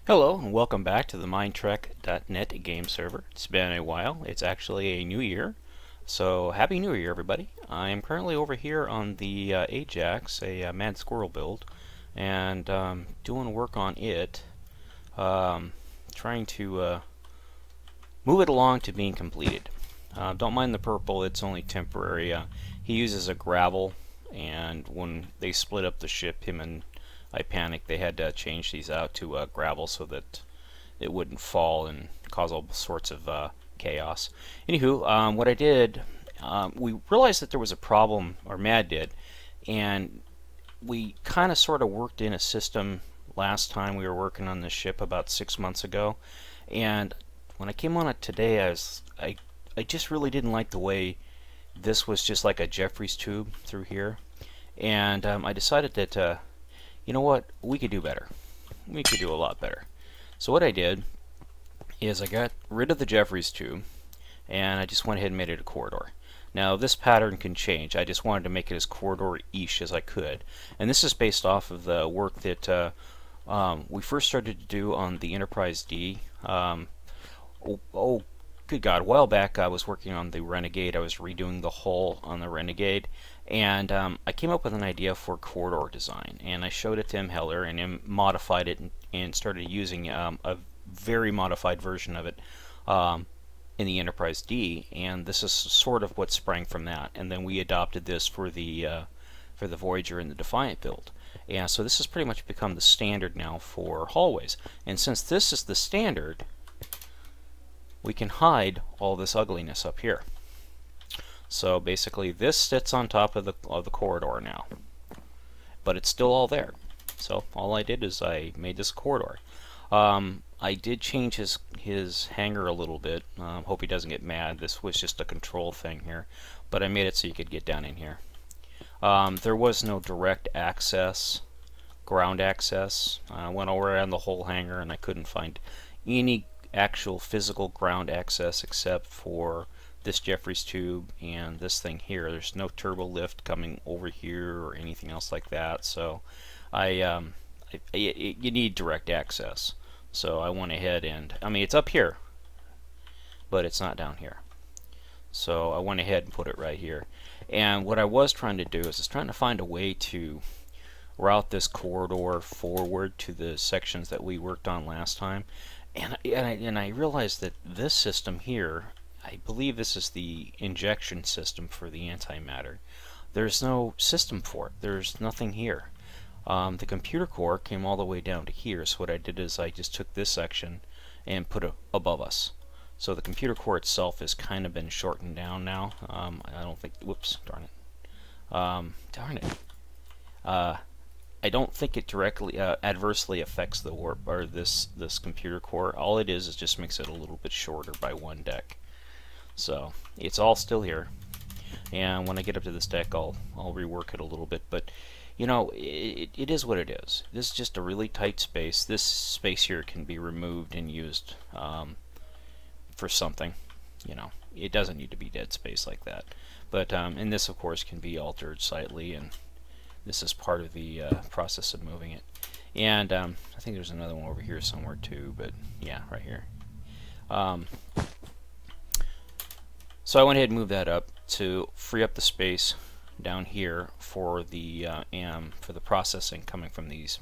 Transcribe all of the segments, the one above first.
Hello and welcome back to the Mindtrek.net game server. It's been a while. It's actually a new year. So happy new year everybody. I am currently over here on the Ajax, a Mad Squirrel build, and doing work on it. Trying to move it along to being completed. Don't mind the purple, it's only temporary. He uses a gravel, and when they split up the ship, him and I panicked. They had to change these out to gravel so that it wouldn't fall and cause all sorts of chaos. Anywho, what I did, we realized that there was a problem, or Mad did, and we kind of sort of worked in a system last time we were working on this ship about 6 months ago, and when I came on it today, I just really didn't like the way this was just like a Jeffries tube through here, and I decided that you know what, we could do better. We could do a lot better. So what I did is I got rid of the Jeffries tube and I just went ahead and made it a corridor. Now this pattern can change. I just wanted to make it as corridor-ish as I could, and this is based off of the work that we first started to do on the Enterprise D. Good God, a while back I was working on the Renegade. I was redoing the hull on the Renegade, and I came up with an idea for corridor design, and I showed it to M. Heller, and M modified it and started using a very modified version of it in the Enterprise D, and this is sort of what sprang from that. And then we adopted this for the Voyager and the Defiant build. And so this has pretty much become the standard now for hallways. And since this is the standard, we can hide all this ugliness up here. So basically this sits on top of the corridor now, but it's still all there. So all I did is I made this corridor. I did change his hangar a little bit. Hope he doesn't get mad. This was just a control thing here, but I made it so you could get down in here. There was no direct access, ground access. I went around the whole hangar and I couldn't find any actual physical ground access except for this Jeffries tube and this thing here. There's no turbo lift coming over here or anything else like that, so you need direct access. So I went ahead and, I mean, it's up here, but it's not down here. So I went ahead and put it right here. And what I was trying to do is trying to find a way to route this corridor forward to the sections that we worked on last time. And I realized that this system here, I believe this is the injection system for the antimatter. There's no system for it. There's nothing here. The computer core came all the way down to here, so what I did is I just took this section and put it above us. So the computer core itself has kind of been shortened down now. I don't think, whoops, darn it. I don't think it directly adversely affects the warp or this computer core. All it is just makes it a little bit shorter by one deck. So it's all still here, and when I get up to this deck, I'll rework it a little bit. But you know, it is what it is. This is just a really tight space. This space here can be removed and used for something. You know, it doesn't need to be dead space like that. But and this, of course, can be altered slightly, and this is part of the process of moving it. And I think there's another one over here somewhere too, but yeah, right here. So I went ahead and moved that up to free up the space down here for the processing coming from these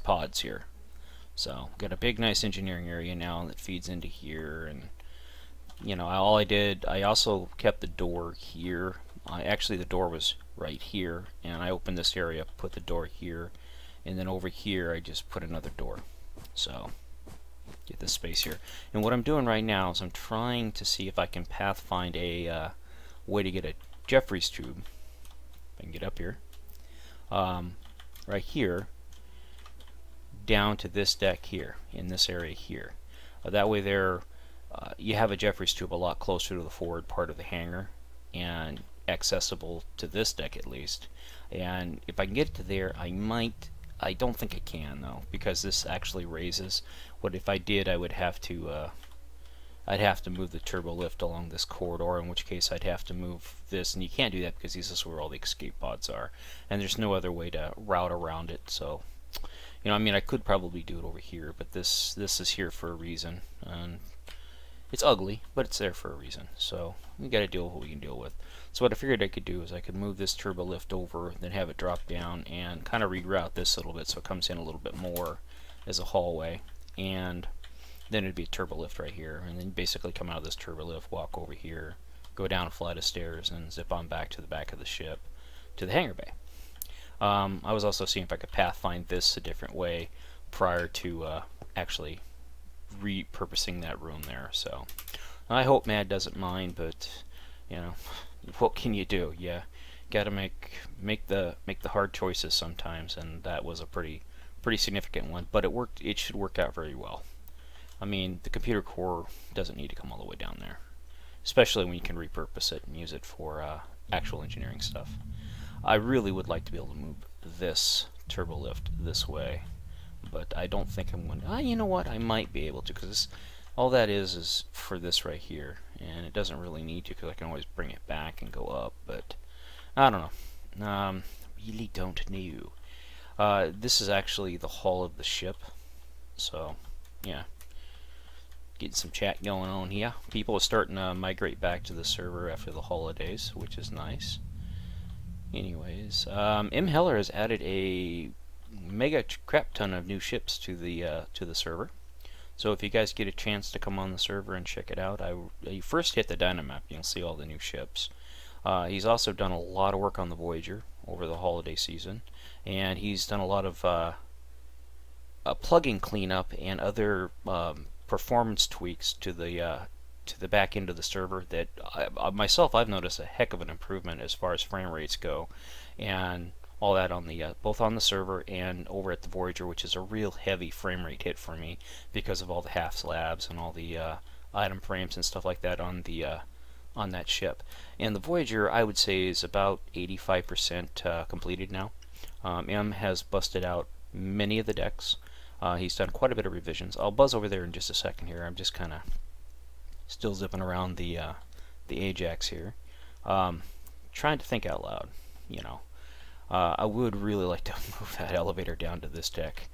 pods here. So got a big, nice engineering area now that feeds into here, and you know, all I did, I also kept the door here. Actually, the door was right here, and I opened this area, put the door here, and then over here I just put another door. So get this space here. And what I'm doing right now is I'm trying to see if I can pathfind a way to get a Jeffries tube. If I can get up here, right here, down to this deck here, in this area here. That way there, you have a Jeffries tube a lot closer to the forward part of the hangar, and accessible to this deck at least. And if I can get to there, I don't think I can though, because this actually raises. What if I did, I would have to I'd have to move the turbo lift along this corridor, in which case I'd have to move this, and you can't do that because this is where all the escape pods are, and there's no other way to route around it. So You know, I mean, I could probably do it over here, but this is here for a reason, and it's ugly, but it's there for a reason. So we got to deal with what we can deal with. So what I figured I could do is I could move this turbo lift over, then have it drop down, and kind of reroute this a little bit so it comes in a little bit more as a hallway, and then it'd be a turbo lift right here, and then basically come out of this turbo lift, walk over here, go down a flight of stairs, and zip on back to the back of the ship to the hangar bay. I was also seeing if I could pathfind this a different way prior to actually repurposing that room there. So I hope Mad doesn't mind, but you know, what can you do? You gotta make the hard choices sometimes, and that was a pretty significant one. But it worked. It should work out very well. I mean, the computer core doesn't need to come all the way down there, especially when you can repurpose it and use it for actual engineering stuff. I really would like to be able to move this turbo lift this way, but I don't think I'm going to. You know what? I might be able to, because all that is for this right here, and it doesn't really need to, because I can always bring it back and go up, but I don't know. Really don't know. This is actually the hull of the ship, so yeah. Getting some chat going on here. People are starting to migrate back to the server after the holidays, which is nice. Anyways, M. Heller has added a mega crap ton of new ships to the server. So if you guys get a chance to come on the server and check it out, you first hit the Dynamap, you'll see all the new ships. He's also done a lot of work on the Voyager over the holiday season, and he's done a lot of plugin cleanup and other performance tweaks to the back end of the server that I've noticed a heck of an improvement as far as frame rates go, and all that on the both on the server and over at the Voyager, which is a real heavy frame rate hit for me because of all the half slabs and all the item frames and stuff like that on the on that ship. And the Voyager, I would say, is about 85% completed now. M has busted out many of the decks. He's done quite a bit of revisions. I'll buzz over there in just a second here. I'm just kind of still zipping around the Ajax here, trying to think out loud. You know, I would really like to move that elevator down to this deck.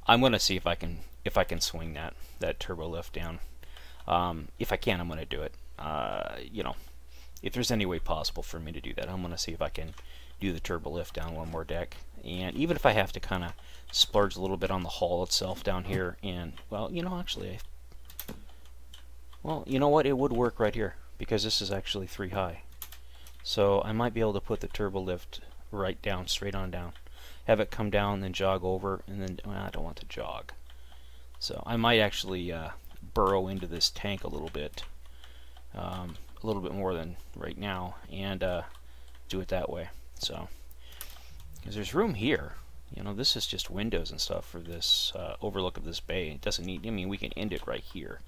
I'm going to see if I can swing that turbo lift down. If I can, I'm going to do it. You know, if there's any way possible for me to do that, I'm going to see if I can do the turbo lift down one more deck. And even if I have to kind of splurge a little bit on the hull itself down here, and well, you know, actually, well, you know what, it would work right here because this is actually 3 high. So I might be able to put the turbo lift right down, straight on down, have it come down, then jog over, and then well, I don't want to jog. So I might actually burrow into this tank a little bit more than right now, and do it that way. So, because there's room here, you know, this is just windows and stuff for this overlook of this bay. It doesn't need. I mean, we can end it right here,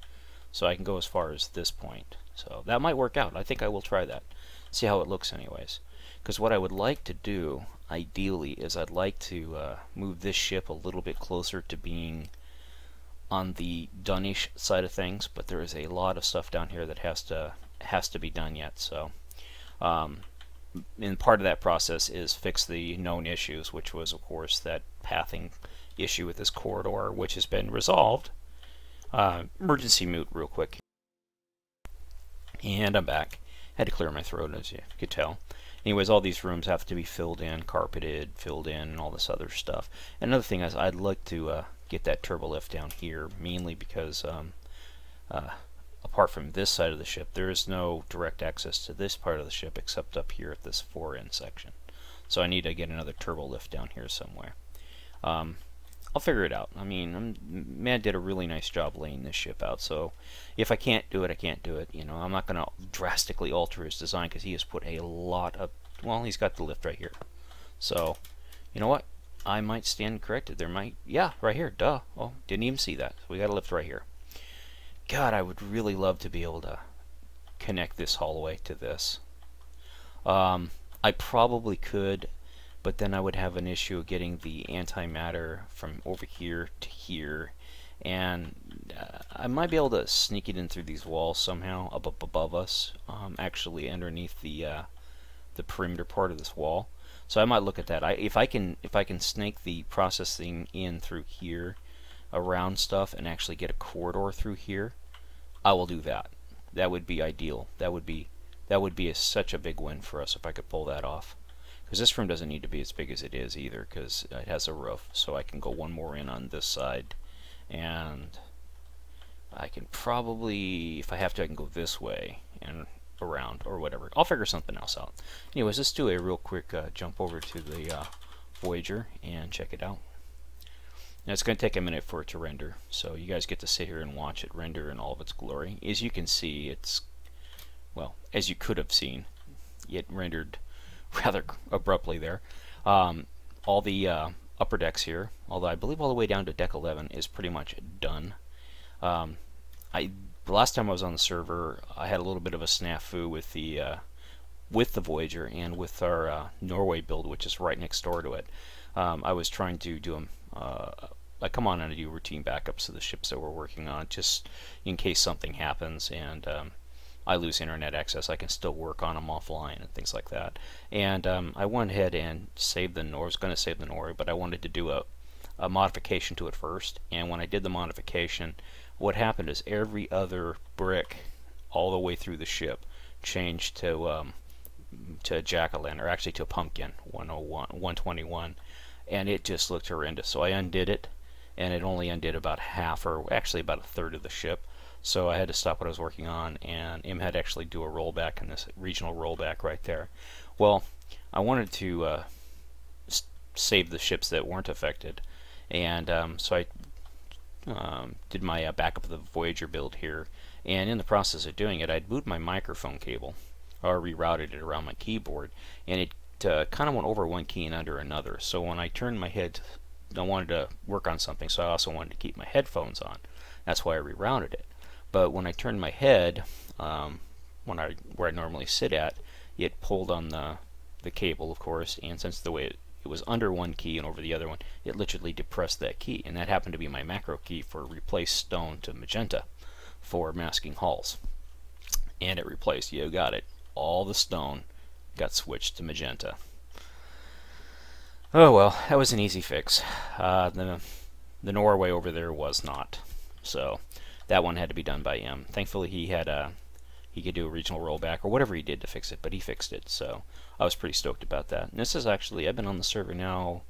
so I can go as far as this point. So that might work out. I think I will try that. See how it looks, anyways. Because what I would like to do, ideally, is I'd like to move this ship a little bit closer to being on the done-ish side of things, but there is a lot of stuff down here that has to be done yet. So, and part of that process is fix the known issues, which was, of course, that pathing issue with this corridor, which has been resolved. Emergency mute real quick. And I'm back. Had to clear my throat, as you could tell. Anyways, all these rooms have to be filled in, carpeted, filled in, and all this other stuff. Another thing is I'd like to get that turbo lift down here, mainly because apart from this side of the ship, there is no direct access to this part of the ship except up here at this fore-end section. So I need to get another turbo lift down here somewhere. I'll figure it out. I mean, Mad did a really nice job laying this ship out, so if I can't do it, I can't do it. You know, I'm not going to drastically alter his design because he has put a lot of, well, he's got the lift right here. So, you know what? I might stand corrected. There might, yeah, right here, duh. Oh, didn't even see that. So we got a lift right here. God, I would really love to be able to connect this hallway to this. I probably could, but then I would have an issue of getting the antimatter from over here to here, and I might be able to sneak it in through these walls somehow up above us, actually underneath the perimeter part of this wall. So I might look at that. If I can snake the processing in through here around stuff and actually get a corridor through here, I will do that. That would be ideal. That would be such a big win for us if I could pull that off. Because this room doesn't need to be as big as it is either, because it has a roof. So I can go one more in on this side, and I can probably, if I have to, I can go this way and around or whatever. I'll figure something else out. Anyways, let's do a real quick jump over to the Voyager and check it out. Now it's going to take a minute for it to render, so you guys get to sit here and watch it render in all of its glory. As you can see, it's, well, as you could have seen, it rendered rather abruptly there. All the upper decks here, although I believe all the way down to deck 11 is pretty much done. The last time I was on the server, I had a little bit of a snafu with the Voyager and with our Norway build, which is right next door to it. I was trying to do them. I come on and do routine backups of the ships that we're working on, just in case something happens and I lose internet access. I can still work on them offline and things like that. And I went ahead and saved the Norway. I was going to save the Norway, but I wanted to do a modification to it first. And when I did the modification, what happened is every other brick all the way through the ship changed to a jack-o'-lantern, or actually to a pumpkin 121, and it just looked horrendous. So I undid it, and it only undid about half, or actually about a third of the ship. So I had to stop what I was working on, and M had actually do a rollback in this regional rollback right there. Well, I wanted to save the ships that weren't affected, and so I did my backup of the Voyager build here, and in the process of doing it, I'd moved my microphone cable, or rerouted it around my keyboard, and it kind of went over one key and under another. So when I turned my head, I wanted to work on something, so I also wanted to keep my headphones on. That's why I rerouted it. But when I turned my head, where I normally sit at, it pulled on the cable, of course, and since the way it was under one key and over the other one, it literally depressed that key, and that happened to be my macro key for replace stone to magenta for masking hulls. And it replaced, you got it, all the stone got switched to magenta. Oh well, that was an easy fix. The Norway over there was not, so that one had to be done by M. Thankfully he could do a regional rollback or whatever he did to fix it, but he fixed it, so I was pretty stoked about that. And this is actually, I've been on the server now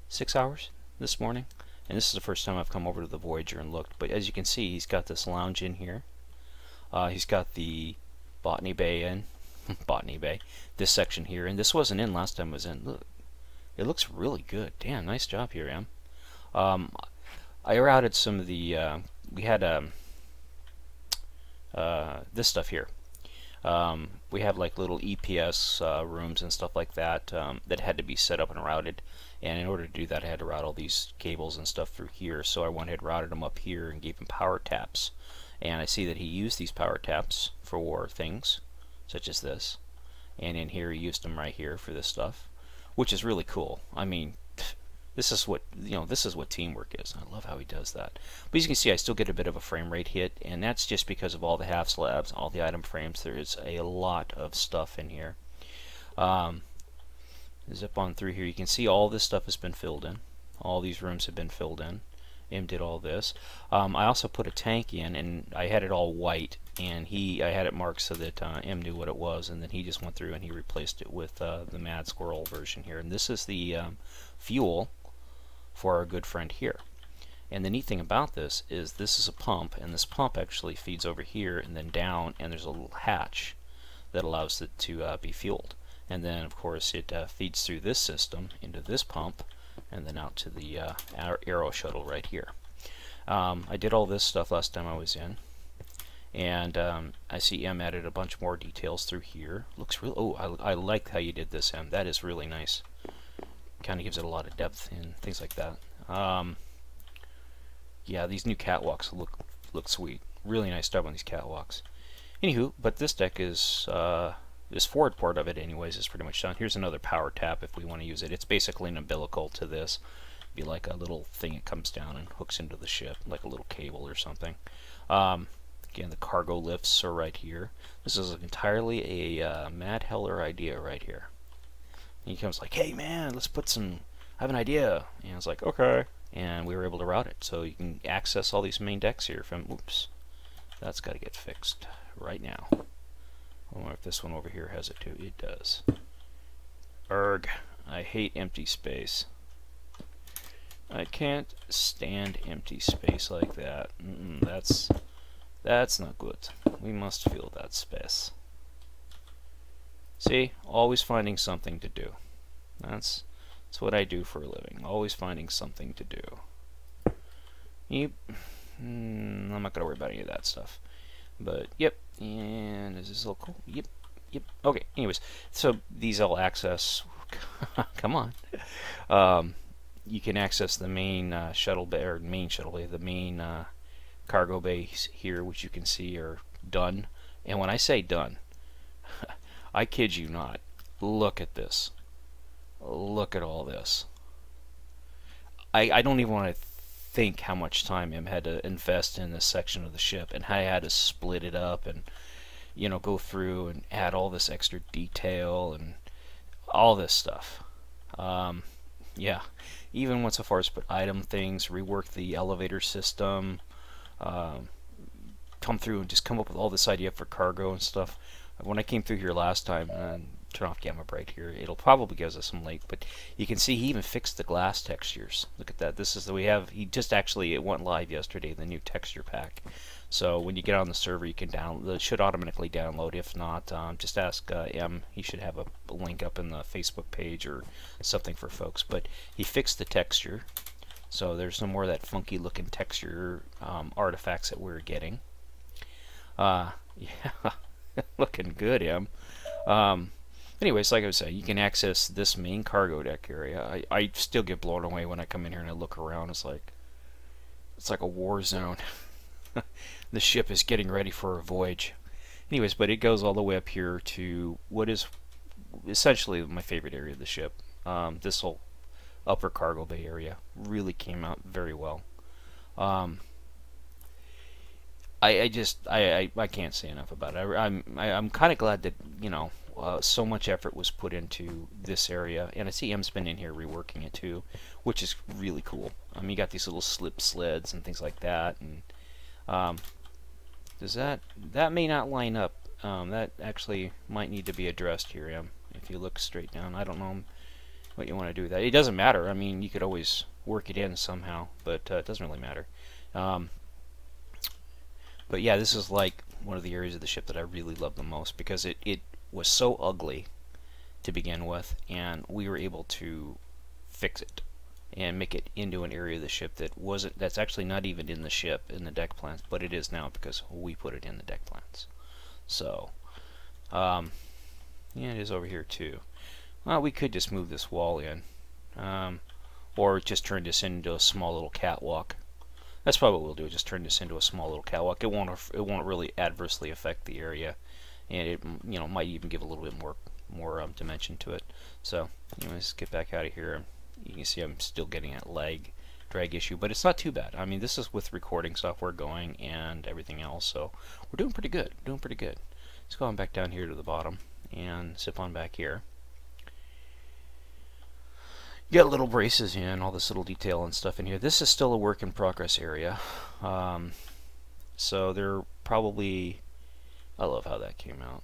6 hours this morning, and this is the first time I've come over to the Voyager and looked. But as you can see, he's got this lounge in here. He's got the Botany Bay in, Botany Bay, this section here, and this wasn't in last time I was in. Look, it looks really good. Damn, nice job here, Em. I routed some of the, we had this stuff here. We have like little EPS rooms and stuff like that that had to be set up and routed, and in order to do that I had to route all these cables and stuff through here. So I went ahead and routed them up here and gave him power taps, and I see that he used these power taps for things such as this, and in here he used them right here for this stuff, which is really cool. I mean, this is what, this is what teamwork is. I love how he does that. But as you can see, I still get a bit of a frame rate hit, and that's just because of all the half slabs, all the item frames. There is a lot of stuff in here. Zip on through here. You can see all this stuff has been filled in. All these rooms have been filled in. M did all this. I also put a tank in, and I had it all white, and I had it marked so that M knew what it was, and then he just went through and he replaced it with the Mad Squirrel version here. And this is the fuel for our good friend here. And the neat thing about this is a pump, and this pump actually feeds over here and then down, and there's a little hatch that allows it to be fueled. And then of course it feeds through this system into this pump and then out to the Aero shuttle right here. I did all this stuff last time I was in, and I see M added a bunch more details through here. Looks real. Oh, I like how you did this, M. That is really nice. Kind of gives it a lot of depth and things like that. Yeah, these new catwalks look sweet. Really nice job on these catwalks. Anywho, but this deck is this forward part of it anyways is pretty much done. Here's another power tap if we want to use it. It's basically an umbilical to this. Be like a little thing that comes down and hooks into the ship, like a little cable or something. Again, the cargo lifts are right here. This is entirely a Mad Heller idea right here. he comes like, hey man, let's put some, I have an idea. And I was like, okay. And we were able to route it. So you can access all these main decks here from, oops, that's got to get fixed right now. I wonder if this one over here has it too. It does. Erg, I hate empty space. I can't stand empty space like that. That's not good. We must fill that space. See, always finding something to do. That's what I do for a living. Always finding something to do. Yep. I'm not gonna worry about any of that stuff. But yep. And is this a little cool? Yep. Yep. Okay. Anyways, so these all access. Come on. You can access the main shuttle bay, or main shuttle bay, the main cargo bays here, which you can see are done. And when I say done, I kid you not. Look at this. Look at all this. I don't even want to think how much time I had to invest in this section of the ship, and how I had to split it up, and you know, go through and add all this extra detail and all this stuff. Yeah, even went so far as put item things, rework the elevator system, come through and just come up with all this idea for cargo and stuff. When I came through here last time, turn off gamma bright here, it'll probably give us some lake, but you can see he even fixed the glass textures. Look at that. This is the we have. He just actually, it went live yesterday, the new texture pack. So when you get on the server, you can download. It should automatically download. If not, just ask M. He should have a link up in the Facebook page or something for folks. But he fixed the texture, so there's no more of that funky looking texture artifacts that we're getting. Yeah, looking good, M. Anyways, like I was saying, you can access this main cargo deck area. I still get blown away when I come in here and I look around. It's like a war zone. The ship is getting ready for a voyage. Anyways, but it goes all the way up here to what is essentially my favorite area of the ship. This whole upper cargo bay area really came out very well. I can't say enough about it. I'm kind of glad that, you know, so much effort was put into this area, and I see M's been in here reworking it too, which is really cool. You got these little slip sleds and things like that, and does that may not line up. That actually might need to be addressed here, M. If you look straight down, I don't know what you want to do with that. It doesn't matter. I mean, you could always work it in somehow, but it doesn't really matter. But yeah, this is like one of the areas of the ship that I really love the most, because it was so ugly to begin with, and we were able to fix it and make it into an area of the ship that's actually not even in the ship, in the deck plans, but it is now because we put it in the deck plans. So, yeah, it is over here too. Well, we could just move this wall in, or just turn this into a small little catwalk. That's probably what we'll do. Just turn this into a small little catwalk. It won't really adversely affect the area, and it, you know, might even give a little bit more dimension to it. So, anyways, get back out of here. You can see I'm still getting that lag drag issue, but it's not too bad. I mean, this is with recording software going and everything else, so we're doing pretty good. Doing pretty good. Let's go on back down here to the bottom and zip on back here. You got little braces in, all this little detail and stuff in here. This is still a work in progress area. So they're probably, I love how that came out.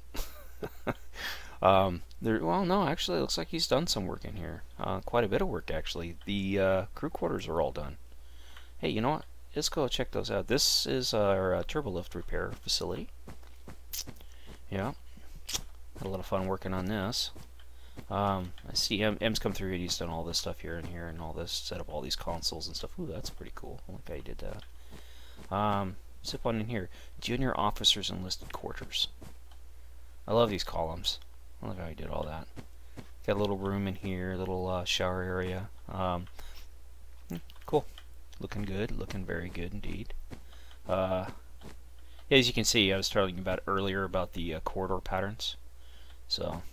Well, no, actually, it looks like he's done some work in here. Quite a bit of work, actually. The crew quarters are all done. Hey, you know what? Let's go check those out. This is our turbolift repair facility. Yeah, had a lot of fun working on this. I see M's come through and he's done all this stuff here and all this, set up all these consoles and stuff. Ooh, that's pretty cool. I like how he did that. Zip on in here. Junior Officers Enlisted Quarters. I love these columns. I love how he did all that. Got a little room in here, a little shower area. Cool. Looking good. Looking very good indeed. Yeah, as you can see, I was telling you about earlier about the corridor patterns. So,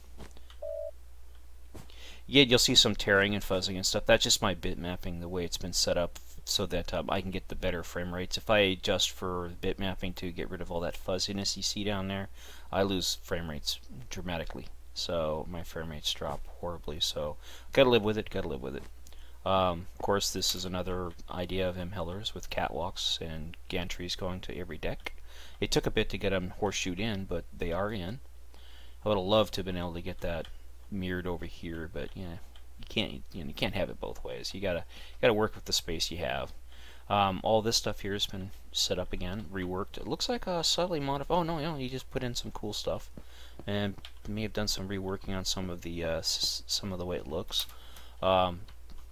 yeah, you'll see some tearing and fuzzing and stuff. That's just my bit mapping, the way it's been set up, so that I can get the better frame rates. If I adjust for bit mapping to get rid of all that fuzziness you see down there, I lose frame rates dramatically. so my frame rates drop horribly. So gotta live with it. Gotta live with it. Of course, this is another idea of MHellers with catwalks and gantries going to every deck. It took a bit to get them horseshoed in, but they are in. I would have loved to have been able to get that mirrored over here, but yeah, you can't have it both ways. You gotta work with the space you have. All this stuff here has been set up again, reworked. It looks like a slightly modified. Oh no, you just put in some cool stuff, and may have done some reworking on some of the way it looks.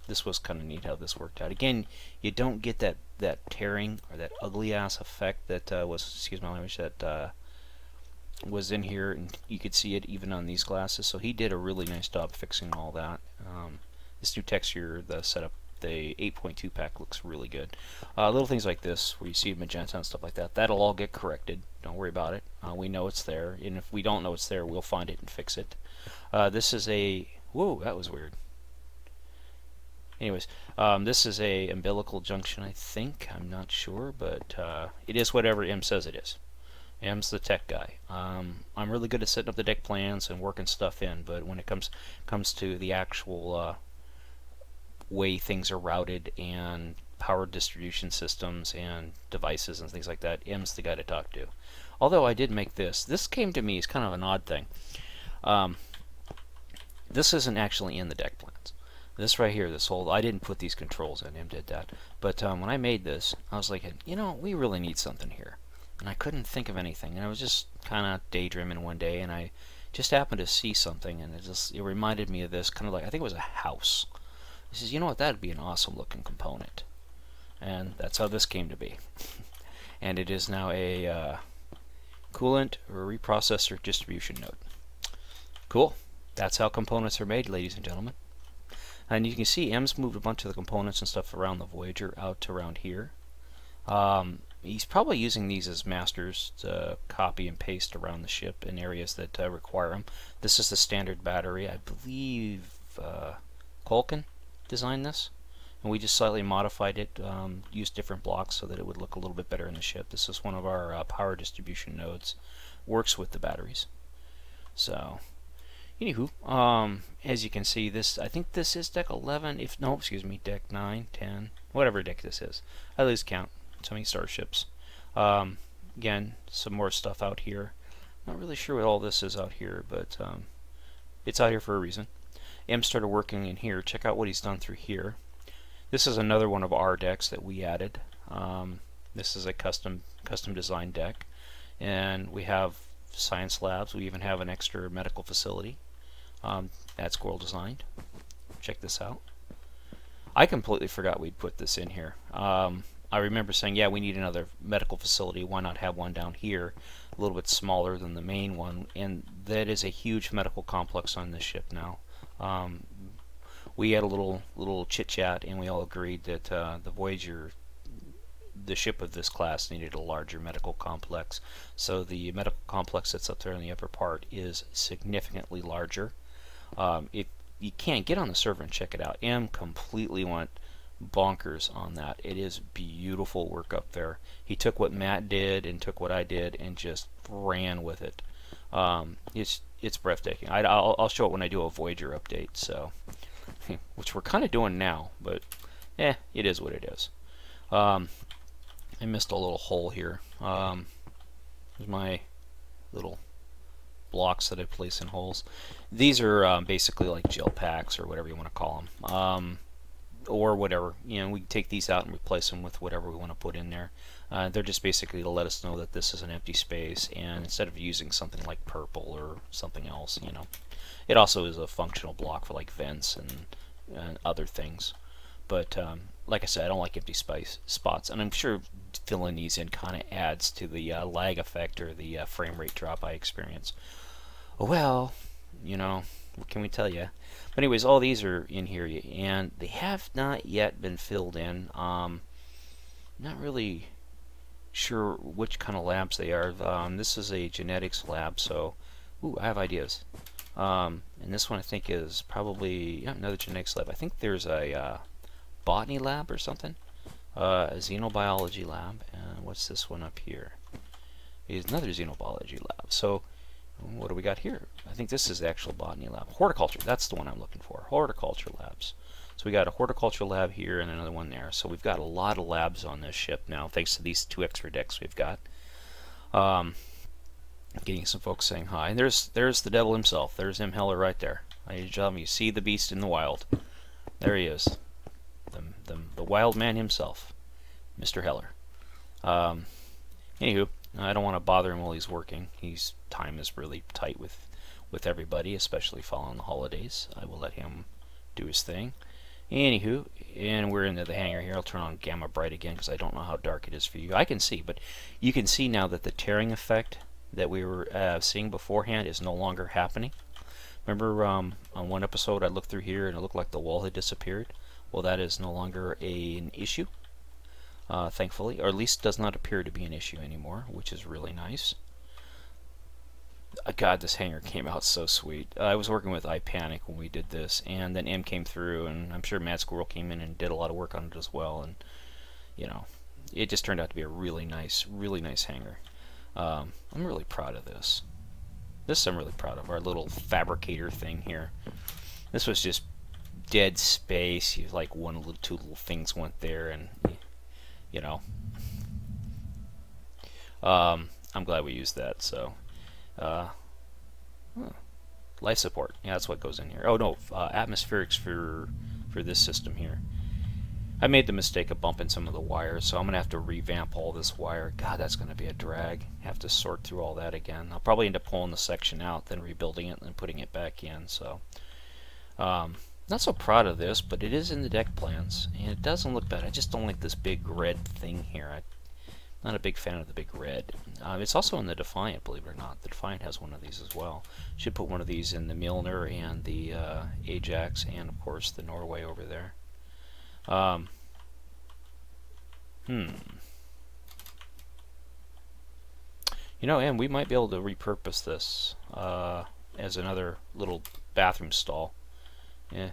This was kind of neat how this worked out. Again, you don't get that tearing or that ugly ass effect that was, excuse my language, that was in here, and you could see it even on these glasses. So he did a really nice job fixing all that. This new texture, the setup, the 8.2 pack looks really good. Little things like this, where you see magenta and stuff like that, that'll all get corrected. Don't worry about it. We know it's there, and if we don't know it's there, we'll find it and fix it. This is a... Whoa, that was weird. Anyways, this is a umbilical junction, I think. I'm not sure, but it is whatever M says it is. M's the tech guy. I'm really good at setting up the deck plans and working stuff in, but when it comes to the actual way things are routed and power distribution systems and devices and things like that, M's the guy to talk to. Although I did make this. This came to me as kind of an odd thing. This isn't actually in the deck plans. This right here, this whole, I didn't put these controls in, M did that. But when I made this, I was like, you know, we really need something here. And I couldn't think of anything. And I was just kind of daydreaming one day, and I just happened to see something, and it reminded me of this, kind of like, I think it was a house. He says, you know what, that'd be an awesome looking component. And that's how this came to be. And it is now a coolant or reprocessor distribution node. Cool. That's how components are made, ladies and gentlemen. And you can see M's moved a bunch of the components and stuff around the Voyager out to around here. He's probably using these as masters to copy and paste around the ship in areas that require them. This is the standard battery. I believe Culkin designed this, and we just slightly modified it, used different blocks so that it would look a little bit better in the ship. This is one of our power distribution nodes. Works with the batteries. So... Anywho, as you can see, I think this is deck 11, deck 9, 10, whatever deck this is. I lose count. So many starships. Again, some more stuff out here. Not really sure what all this is out here, but it's out here for a reason. M started working in here. Check out what he's done through here. This is another one of our decks that we added. This is a custom design deck, and we have science labs. We even have an extra medical facility. That's Squirrel designed. Check this out. I completely forgot we'd put this in here. I remember saying, yeah, we need another medical facility. Why not have one down here, a little bit smaller than the main one? And that is a huge medical complex on this ship now. We had a little chit-chat, and we all agreed that the Voyager, the ship of this class, needed a larger medical complex. So the medical complex that's up there in the upper part is significantly larger. If you can't get on the server and check it out, M completely went bonkers on that. It is beautiful work up there. He took what Matt did and took what I did and just ran with it. It's breathtaking. I'll show it when I do a Voyager update, so which we're kind of doing now, but it is what it is. I missed a little hole here. There's my little blocks that I place in holes. These are basically like gel packs or whatever you want to call them. Or whatever, you know, we can take these out and replace them with whatever we want to put in there. They're just basically to let us know that this is an empty space, and instead of using something like purple or something else, you know, it also is a functional block for like vents and other things. But like I said, I don't like empty spots, and I'm sure filling these in kind of adds to the lag effect or the frame rate drop I experience. Well, you know, what can we tell you? But anyways, all these are in here, and they have not yet been filled in. Not really sure which kind of labs they are. This is a genetics lab, so I have ideas. And this one I think is probably another genetics lab. I think there's a botany lab or something, a xenobiology lab, and what's this one up here? Is another xenobiology lab. So what do we got here? I think this is the actual botany lab. Horticulture, that's the one I'm looking for. Horticulture labs. So we got a horticulture lab here and another one there. So we've got a lot of labs on this ship now, thanks to these 2 extra decks we've got. Getting some folks saying hi. And there's the devil himself. There's M. Heller right there. You see the beast in the wild. There he is. The wild man himself, Mr. Heller. Anywho, I don't want to bother him while he's working. His time is really tight with everybody, especially following the holidays. I will let him do his thing. Anywho, and we're into the hangar here. I'll turn on Gamma Bright again because I don't know how dark it is for you. I can see, but you can see now that the tearing effect that we were seeing beforehand is no longer happening. Remember on one episode I looked through here and it looked like the wall had disappeared? Well, that is no longer an issue, thankfully, or at least does not appear to be an issue anymore, which is really nice. God, this hangar came out so sweet. I was working with iPanic when we did this, and then M came through, and I'm sure Mad Squirrel came in and did a lot of work on it as well, and you know, it just turned out to be a really nice hangar. I'm really proud of this. I'm really proud of our little fabricator thing here. This was just dead space. You like two little things went there, and you know, I'm glad we used that. So, life support. Yeah, that's what goes in here. Oh no, atmospherics for this system here. I made the mistake of bumping some of the wires, so I'm going to have to revamp all this wire. God, that's going to be a drag. Have to sort through all that again. I'll probably end up pulling the section out, then rebuilding it, and then putting it back in. So, not so proud of this, but it is in the deck plans, and it doesn't look bad. I just don't like this big red thing here. I'm not a big fan of the big red. It's also in the Defiant, believe it or not. The Defiant has one of these as well. Should put one of these in the Milner and the Ajax, and of course the Norway over there. You know, and we might be able to repurpose this as another little bathroom stall. Yeah,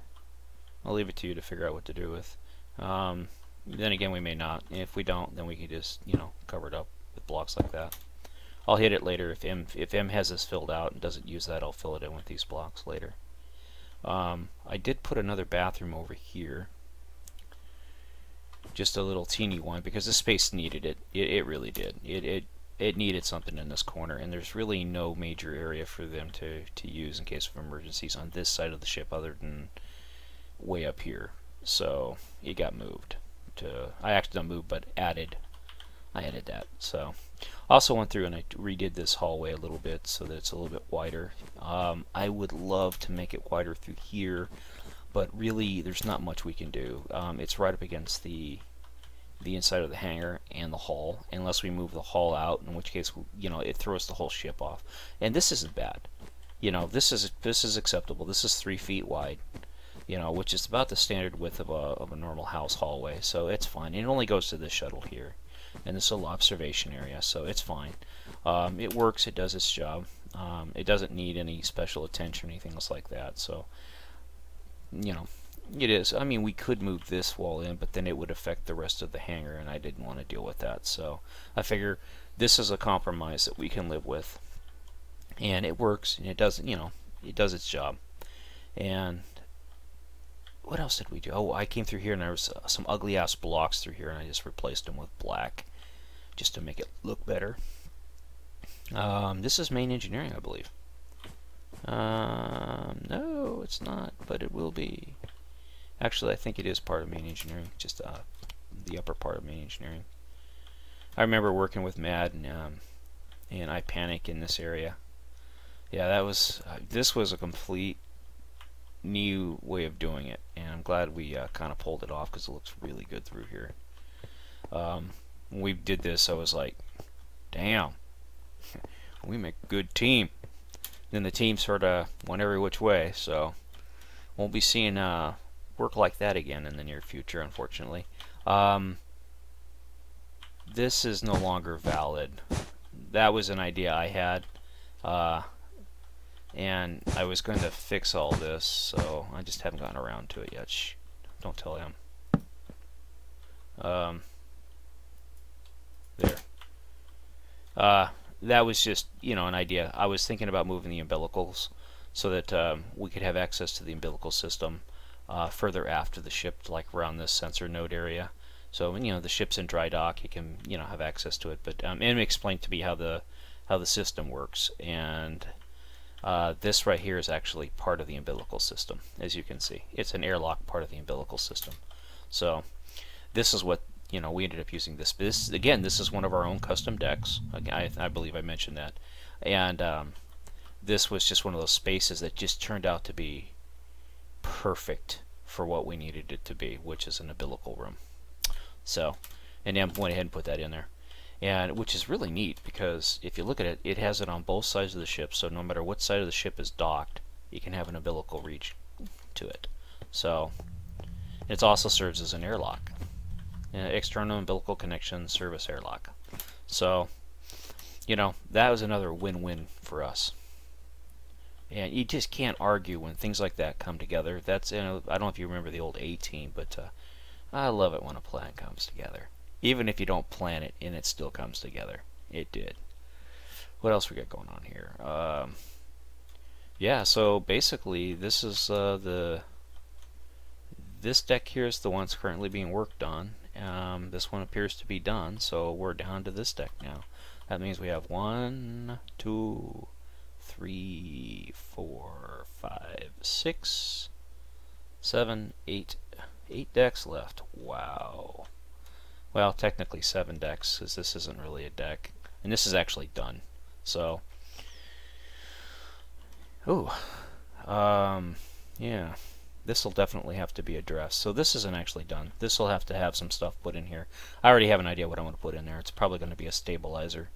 I'll leave it to you to figure out what to do with. Then again, we may not. If we don't, then we can just, you know, cover it up with blocks like that. I'll hit it later. If M has this filled out and doesn't use that, I'll fill it in with these blocks later. I did put another bathroom over here. Just a little teeny one, because this space needed it. It really did. It needed something in this corner, and there's really no major area for them to use in case of emergencies on this side of the ship other than way up here. So it got moved to, I actually not moved, but added. I added that. So I also went through and I redid this hallway a little bit so that it's a little bit wider. I would love to make it wider through here, but really there's not much we can do. It's right up against the inside of the hangar and the hull, unless we move the hull out, in which case, you know, it throws the whole ship off. And this isn't bad. You know, this is acceptable. This is 3 feet wide, you know, which is about the standard width of a normal house hallway, so it's fine. It only goes to this shuttle here, and this is a little observation area, so it's fine. It works. It does its job. It doesn't need any special attention or anything else like that. So, you know, it is. I mean, we could move this wall in, but then it would affect the rest of the hangar, and I didn't want to deal with that. So I figure this is a compromise that we can live with, and it works, and it does, you know, it does its job. And what else did we do? Oh, I came through here, and there was some ugly ass blocks through here, and I just replaced them with black just to make it look better. This is main engineering, I believe. No, it's not, but it will be. Actually, I think it is part of main engineering, just the upper part of main engineering. I remember working with Mad and iPanic in this area. Yeah, that was this was a complete new way of doing it, and I'm glad we kind of pulled it off because it looks really good through here. When we did this, I was like, damn, we make a good team. Then the team sort of went every which way, so won't be seeing work like that again in the near future, unfortunately. This is no longer valid. That was an idea I had, and I was going to fix all this, so I just haven't gotten around to it yet. Shh, don't tell him. There. that was just, you know, an idea. I was thinking about moving the umbilicals so that we could have access to the umbilical system further aft of the ship, like around this sensor node area. So when, you know, the ship's in dry dock, you can, you know, have access to it. But and explain to me how the system works. And this right here is actually part of the umbilical system, as you can see. It's an airlock part of the umbilical system. So this is what, you know, we ended up using this. This again, this is one of our own custom decks. I believe I mentioned that. And this was just one of those spaces that just turned out to be perfect for what we needed it to be, which is an umbilical room. So, and then went ahead and put that in there. And which is really neat, because if you look at it, it has it on both sides of the ship, so no matter what side of the ship is docked, you can have an umbilical reach to it. So it also serves as an airlock, external umbilical connection service airlock. So, you know, that was another win-win for us. And you just can't argue when things like that come together. That's, you know, I don't know if you remember the old A-Team, but I love it when a plan comes together. Even if you don't plan it, and it still comes together. It did. What else we got going on here? Yeah, so basically this is this deck here is the one that's currently being worked on. This one appears to be done, so we're down to this deck now. That means we have 1, 2, 3, 4, 5, 6, 7, 8 decks left. Wow. Well, technically 7 decks, because this isn't really a deck, and this is actually done. So, ooh, yeah, this will definitely have to be addressed. So this isn't actually done. This will have to have some stuff put in here. I already have an idea what I'm going to put in there. It's probably going to be a stabilizer,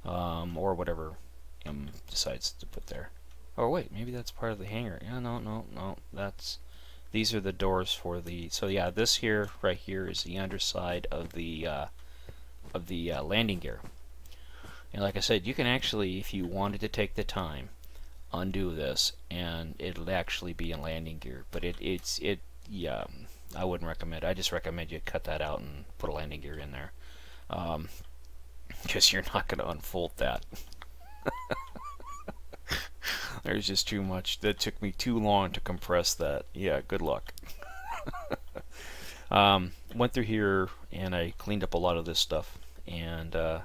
or whatever M decides to put there. Oh wait, maybe that's part of the hangar. Yeah, no, that's. These are the doors for the. So yeah, this here, right here, is the underside of the landing gear. And like I said, you can actually, if you wanted to take the time, undo this, and it'll actually be in landing gear. But yeah, I wouldn't recommend. I just recommend you cut that out and put a landing gear in there, because you're not going to unfold that. There's just too much. That took me too long to compress that. Yeah, good luck. Went through here and I cleaned up a lot of this stuff, and got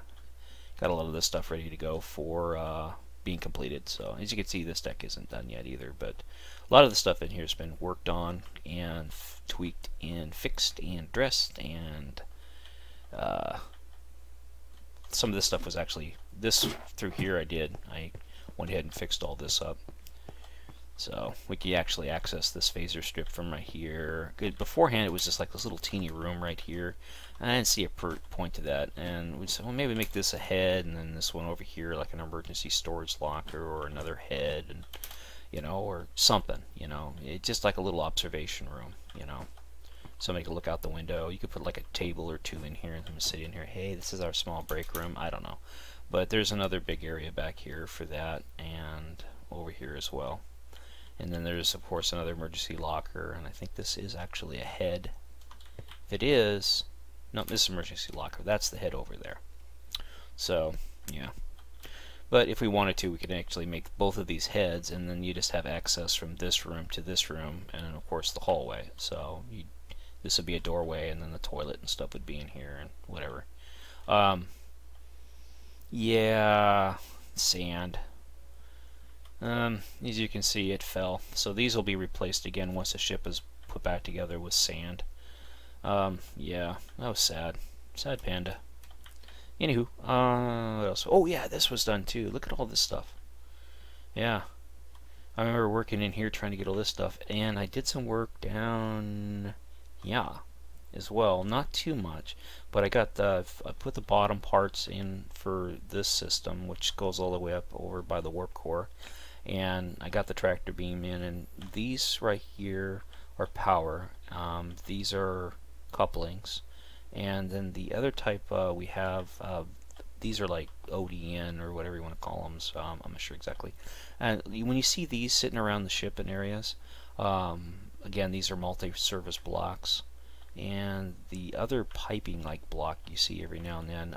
a lot of this stuff ready to go for being completed. So as you can see, this deck isn't done yet either, but a lot of the stuff in here has been worked on and tweaked and fixed and dressed, and some of this stuff was actually through here I went ahead and fixed all this up. So we can actually access this phaser strip from right here. Beforehand it was just like this little teeny room right here. And I didn't see a point to that. And we said, well, maybe make this a head, and then this one over here like an emergency storage locker, or another head, and you know, or something, you know. It's just like a little observation room, you know. Somebody could look out the window. You could put like a table or two in here and them sit in here. Hey, this is our small break room. I don't know. But there's another big area back here for that, and over here as well. And then there's, of course, another emergency locker, and I think this is actually a head. If it is, no, this is emergency locker. That's the head over there. So, yeah. But if we wanted to, we could actually make both of these heads, and then you just have access from this room to this room, and then, of course, the hallway. So this would be a doorway, and then the toilet and stuff would be in here, and whatever. Yeah, sand. As you can see, it fell. So these will be replaced again once the ship is put back together with sand. Yeah, that was sad. Sad panda. Anywho, what else? Oh yeah, this was done too. Look at all this stuff. Yeah. I remember working in here trying to get all this stuff, and I did some work down, yeah, as well. Not too much, but I put the bottom parts in for this system, which goes all the way up over by the warp core, and I got the tractor beam in, and these right here are power. These are couplings, and then the other type we have, these are like ODN or whatever you want to call them, so I'm not sure exactly. And when you see these sitting around the ship in areas, again, these are multi-service blocks. And the other piping like block you see every now and then,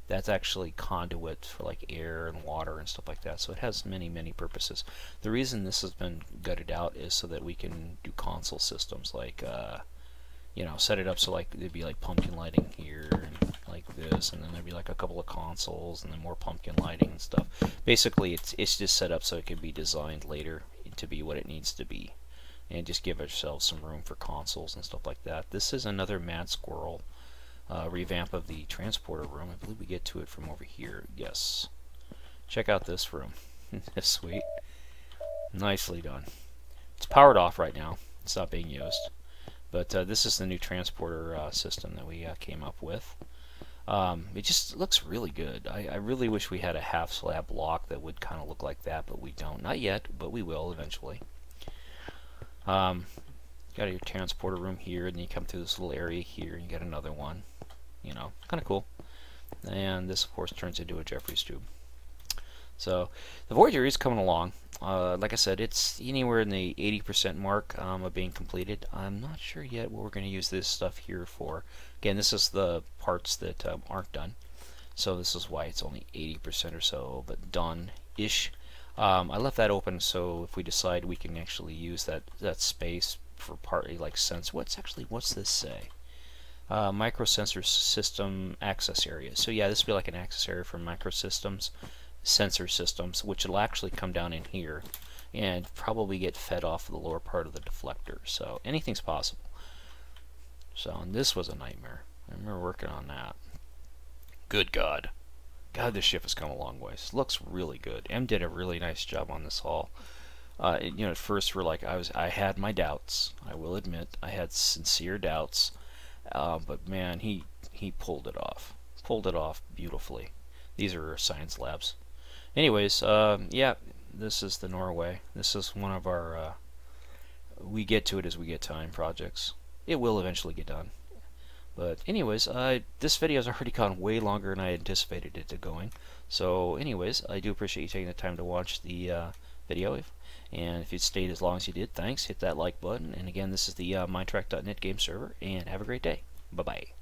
That's actually conduit for like air and water and stuff like that. So it has many purposes. The reason this has been gutted out is so that we can do console systems like you know, set it up so like there'd be like pumpkin lighting here and like this, and then there'd be like a couple of consoles and then more pumpkin lighting and stuff. Basically it's just set up so it can be designed later to be what it needs to be, and just give ourselves some room for consoles and stuff like that. This is another Mad Squirrel revamp of the transporter room. I believe we get to it from over here. Yes. Check out this room. It's sweet. Nicely done. It's powered off right now. It's not being used. But this is the new transporter system that we came up with. It just looks really good. I really wish we had a half slab block that would kind of look like that, but we don't. Not yet, but we will eventually. Got your transporter room here, and then you come through this little area here, and you get another one. You know, kind of cool. And this, of course, turns into a Jefferies tube. So the Voyager is coming along. Like I said, it's anywhere in the 80% mark of being completed. I'm not sure yet what we're going to use this stuff here for. Again, this is the parts that aren't done. So this is why it's only 80% or so, but done-ish. I left that open so if we decide we can actually use that space for partly like sense. What's this say? Microsensor system access area. So yeah, this would be like an access area for microsystems, sensor systems, which will actually come down in here and probably get fed off of the lower part of the deflector. So anything's possible. So and this was a nightmare. I remember working on that. Good God. God, this ship has come a long ways. Looks really good. M did a really nice job on this haul. You know, at first I had my doubts. I will admit, I had sincere doubts. But man, he pulled it off. Pulled it off beautifully. These are science labs. Anyways, yeah, this is the Norway. This is one of our we get to it as we get time projects. It will eventually get done. But anyways, this video has already gone way longer than I anticipated it to going. So anyways, I do appreciate you taking the time to watch the video. And if you stayed as long as you did, thanks. Hit that like button. And again, this is the Mindtrack.net game server. And have a great day. Bye-bye.